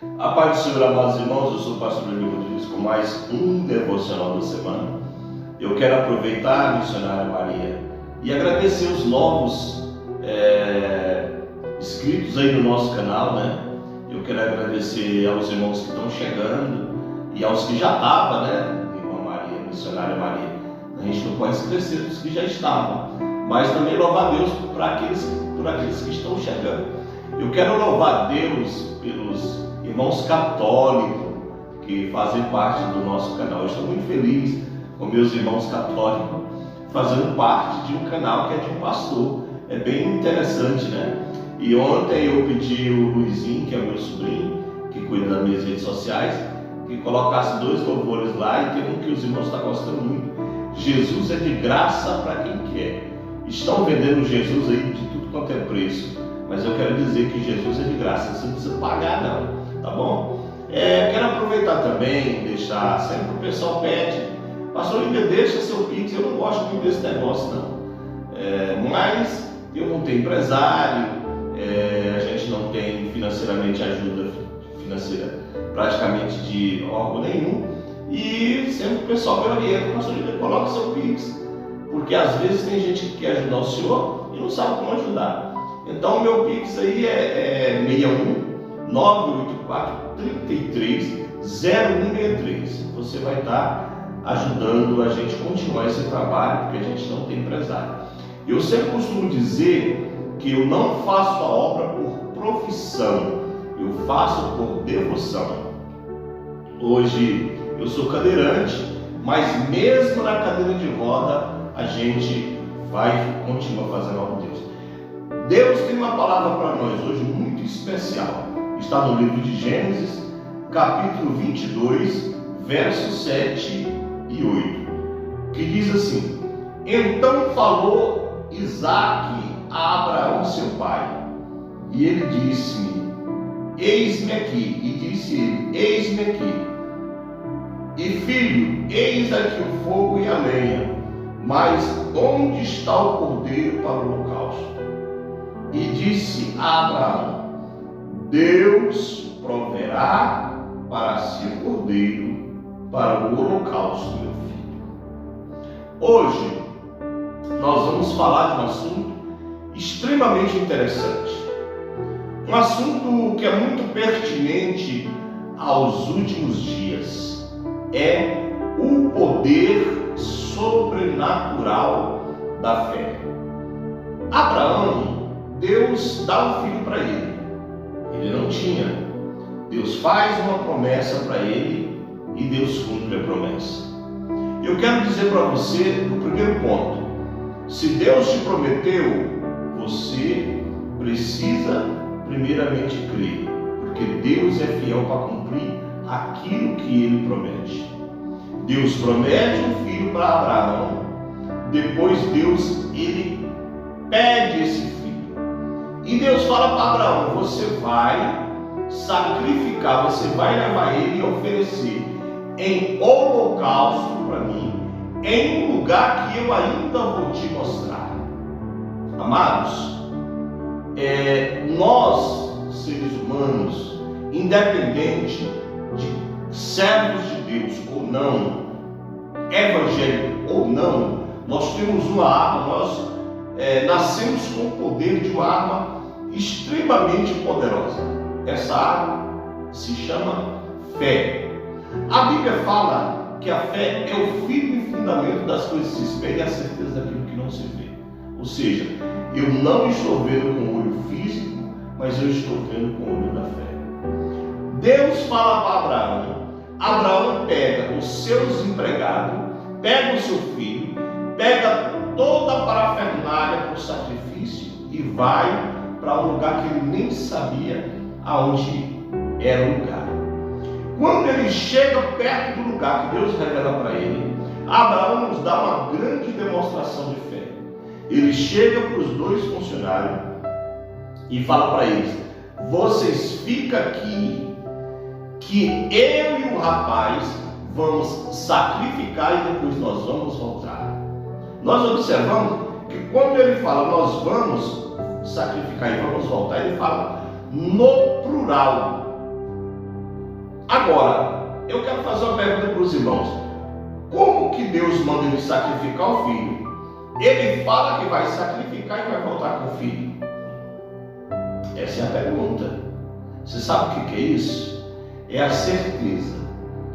A paz do Senhor, amados irmãos, eu sou o pastor Emílio Rodrigues com mais um devocional da semana. Eu quero aproveitar a missionária Maria e agradecer os novos inscritos aí no nosso canal, né? Eu quero agradecer aos irmãos que estão chegando e aos que já estavam, né? Irmã Maria, missionária Maria. A gente não pode esquecer dos que já estavam, mas também louvar a Deus por aqueles que estão chegando. Eu quero louvar a Deus pelos irmãos católicos que fazem parte do nosso canal. Eu estou muito feliz com meus irmãos católicos fazendo parte de um canal que é de um pastor. É bem interessante, né? E ontem eu pedi o Luizinho, que é meu sobrinho, que cuida das minhas redes sociais, que colocasse 2 louvores lá, e tem um que os irmãos estão gostando muito. Jesus é de graça para quem quer. Estão vendendo Jesus aí de tudo quanto é preço, mas eu quero dizer que Jesus é de graça, você não precisa pagar não, tá bom? Quero aproveitar também, deixar, sempre o pessoal pede, pastor Lívia, deixa seu Pix, eu não gosto muito desse negócio não, mas eu não tenho empresário, a gente não tem financeiramente ajuda financeira praticamente de órgão nenhum, e sempre o pessoal me orienta, pastor Lívia, coloca seu Pix, porque às vezes tem gente que quer ajudar o senhor e não sabe como ajudar. Então o meu Pix aí é 61 984 33 0163. Você vai estar ajudando a gente a continuar esse trabalho, porque a gente não tem empresário. Eu sempre costumo dizer que eu não faço a obra por profissão, eu faço por devoção. Hoje eu sou cadeirante, mas mesmo na cadeira de roda a gente vai continuar fazendo a obra de Deus. Deus tem uma palavra para nós hoje muito especial. Está no livro de Gênesis, capítulo 22, versos 7 e 8, que diz assim: Então falou Isaque a Abraão seu pai, e ele disse-me, eis-me aqui, e disse ele, eis-me aqui, e filho, eis aqui o fogo e a lenha, mas onde está o cordeiro para o holocausto? E disse a Abraão, Deus proverá para si o cordeiro para o holocausto, meu filho. Hoje nós vamos falar de um assunto extremamente interessante, um assunto que é muito pertinente aos últimos dias, é o poder sobrenatural da fé. Abraão, Deus dá um filho para ele. Ele não tinha. Deus faz uma promessa para ele e Deus cumpre a promessa. Eu quero dizer para você o primeiro ponto. Se Deus te prometeu, você precisa primeiramente crer, porque Deus é fiel para cumprir aquilo que ele promete. Deus promete um filho para Abraão, depois Deus ele pede esse filho. E Deus fala para Abraão, você vai sacrificar, você vai levar ele e oferecer em holocausto para mim, em um lugar que eu ainda vou te mostrar. Amados, nós, seres humanos, independente de servos de Deus ou não, evangélico ou não, nós temos uma arma, nós nascemos com o poder de uma arma extremamente poderosa. Essa arma se chama fé. A Bíblia fala que a fé é o firme fundamento das coisas que se esperam e a certeza daquilo que não se vê. Ou seja, eu não estou vendo com o olho físico, mas eu estou vendo com o olho da fé. Deus fala para Abraão. Abraão pega os seus empregados, pega o seu filho, pega toda a parafernália para o sacrifício e vai para um lugar que ele nem sabia aonde era o lugar. Quando ele chega perto do lugar que Deus revela para ele, Abraão nos dá uma grande demonstração de fé. Ele chega para os 2 funcionários e fala para eles, vocês ficam aqui, que eu e o rapaz vamos sacrificar e depois nós vamos voltar. Nós observamos que quando ele fala nós vamos sacrificar e vamos voltar, ele fala no plural. Agora, eu quero fazer uma pergunta para os irmãos. Como que Deus manda ele sacrificar o filho? Ele fala que vai sacrificar e vai voltar com o filho. Essa é a pergunta. Você sabe o que é isso? É a certeza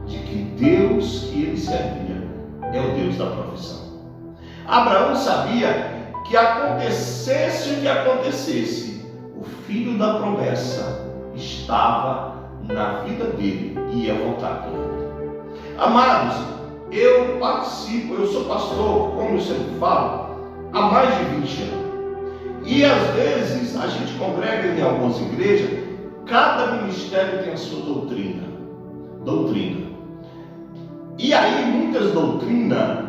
de que Deus que ele servia é o Deus da provisão. Abraão sabia que acontecesse o que acontecesse, o filho da promessa estava na vida dele e ia voltar com ele. Amados, eu sou pastor, como eu sempre falo, há mais de 20 anos. E às vezes a gente congrega em algumas igrejas, cada ministério tem a sua doutrina. E aí muitas doutrinas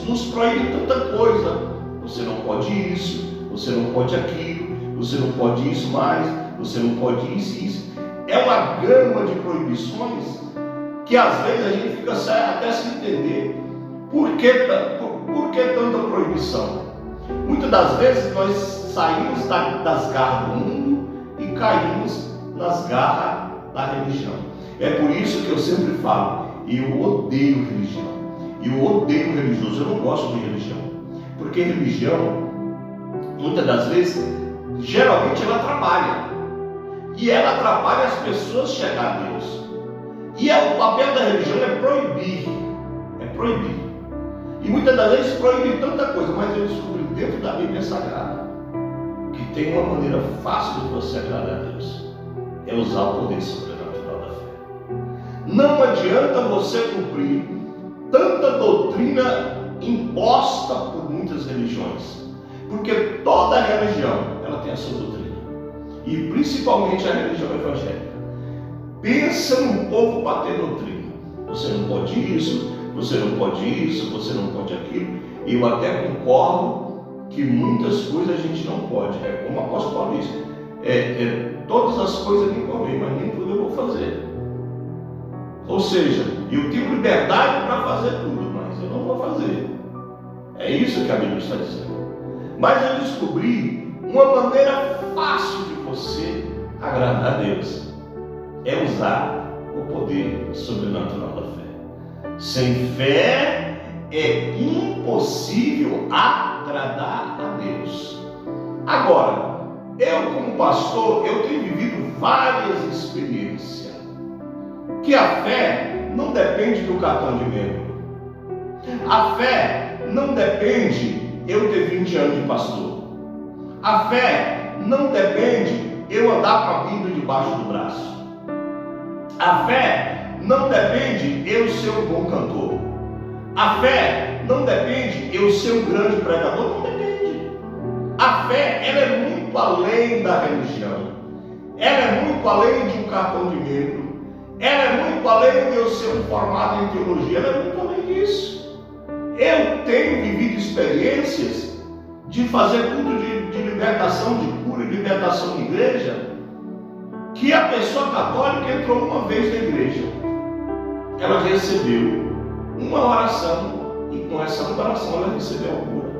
nos proíbem tanta coisa. Você não pode isso, você não pode aquilo, você não pode isso mais, você não pode isso. É uma gama de proibições que às vezes a gente fica até sem entender por que tanta proibição. Muitas das vezes nós saímos das garras do mundo e caímos nas garras da religião. É por isso que eu sempre falo, eu odeio religião. Eu odeio religioso, eu não gosto de religião. Porque religião, muitas das vezes, geralmente ela trabalha. E ela atrapalha as pessoas chegar a Deus. E o papel da religião é proibir. E muitas das vezes proíbe tanta coisa, mas eu descobri dentro da Bíblia Sagrada que tem uma maneira fácil de você agradar a Deus. É usar o poder sobrenatural da fé. Não adianta você cumprir tanta doutrina imposta por muitas religiões, porque toda religião ela tem a sua doutrina, e principalmente a religião evangélica. Pensa no povo para ter doutrina. Você não pode isso, você não pode isso, você não pode aquilo. E eu até concordo que muitas coisas a gente não pode. É como o apóstolo Paulo diz, todas as coisas me convêm, mas nem tudo eu vou fazer. Ou seja, eu tenho liberdade para fazer tudo, mas eu não vou fazer. É isso que a Bíblia está dizendo. Mas eu descobri uma maneira fácil de você agradar a Deus. É usar o poder sobrenatural da fé. Sem fé é impossível agradar a Deus. Agora, eu como pastor, eu tenho vivido várias experiências. Que a fé não depende do cartão de membro. A fé não depende eu ter 20 anos de pastor. A fé não depende eu andar com a Bíblia debaixo do braço. A fé não depende eu ser um bom cantor. A fé não depende eu ser um grande pregador. Não depende. A fé, ela é muito além da religião. Ela é muito além de um cartão de membro. Ela é muito além de eu ser um formado em teologia. Ela é muito além disso. Eu tenho vivido experiências de fazer culto de libertação, de cura e libertação na igreja, que a pessoa católica entrou uma vez na igreja. Ela recebeu uma oração e com essa oração ela recebeu a cura.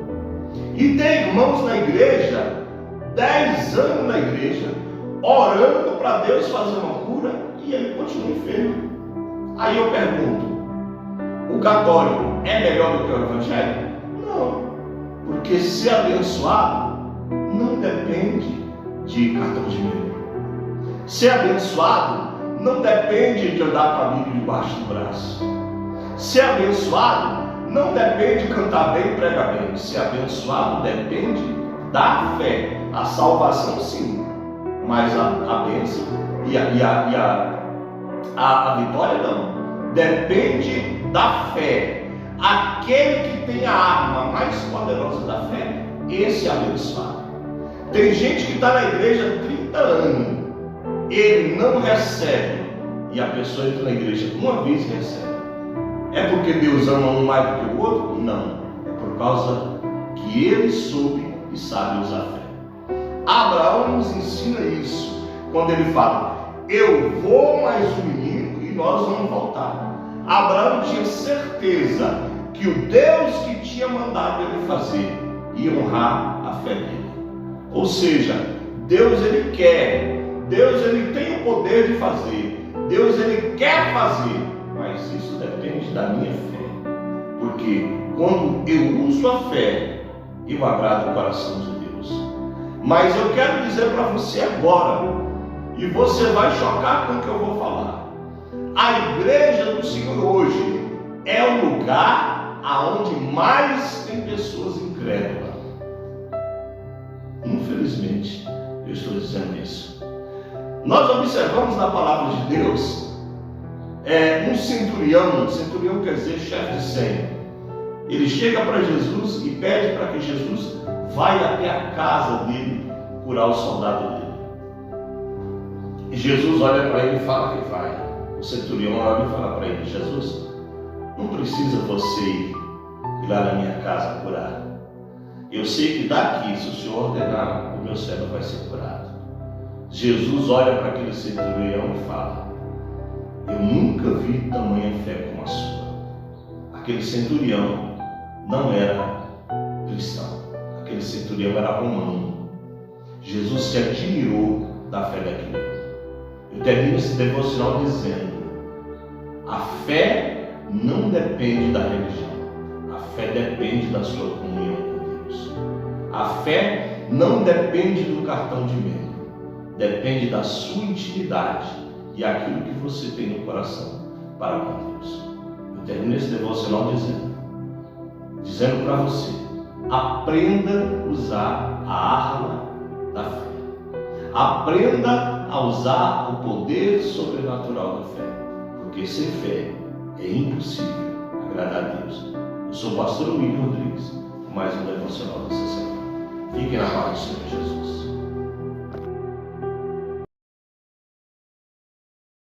E tem irmãos na igreja, 10 anos na igreja, orando para Deus fazer uma cura e ele continua enfermo. Aí eu pergunto, o católico é melhor do que o evangélico? Não, porque ser abençoado não depende de cartão de membro. Ser abençoado não depende de andar com a Bíblia debaixo do braço. Ser abençoado não depende de cantar bem e pregar bem. Ser abençoado depende da fé. A salvação sim, mas a bênção e a vitória não. Depende da fé. Aquele que tem a arma mais poderosa da fé, esse é abençoado. Tem gente que está na igreja há 30 anos, ele não recebe, e a pessoa entra na igreja uma vez e recebe. É porque Deus ama um mais do que o outro? Não. É por causa que ele soube e sabe usar a fé. Abraão nos ensina isso, quando ele fala, eu vou mais um menino e nós vamos voltar. Abraão tinha certeza que o Deus que tinha mandado ele fazer ia honrar a fé dele. Ou seja, Deus ele quer Deus ele tem o poder de fazer, Deus ele quer fazer, mas isso depende da minha fé, porque quando eu uso a fé, eu agrado o coração de Deus. Mas eu quero dizer para você agora, e você vai chocar com o que eu vou falar, a igreja do Senhor hoje é o lugar aonde mais tem pessoas incrédulas. Infelizmente, eu estou dizendo isso. Nós observamos na palavra de Deus, um centurião quer dizer chefe de 100. Ele chega para Jesus e pede para que Jesus vá até a casa dele curar o soldado dele. E Jesus olha para ele e fala que vai. O centurião olha e fala para ele: Jesus, não precisa você ir lá na minha casa curar. Eu sei que daqui, se o Senhor ordenar, o meu servo vai ser curado. Jesus olha para aquele centurião e fala: eu nunca vi tamanha fé como a sua. Aquele centurião não era cristão, aquele centurião era romano. Jesus se admirou da fé daquele homem. Eu termino esse devocional dizendo: a fé não depende da religião, a fé depende da sua comunhão com Deus. A fé não depende do cartão de membro, depende da sua intimidade e aquilo que você tem no coração para com Deus. Eu termino esse devocional dizendo para você: aprenda a usar a arma da fé. Aprenda a usar o poder sobrenatural da fé, porque sem fé é impossível agradar a Deus. Eu sou o pastor William Rodrigues, com mais um devocional dessa semana. Fiquem na paz do Senhor Jesus.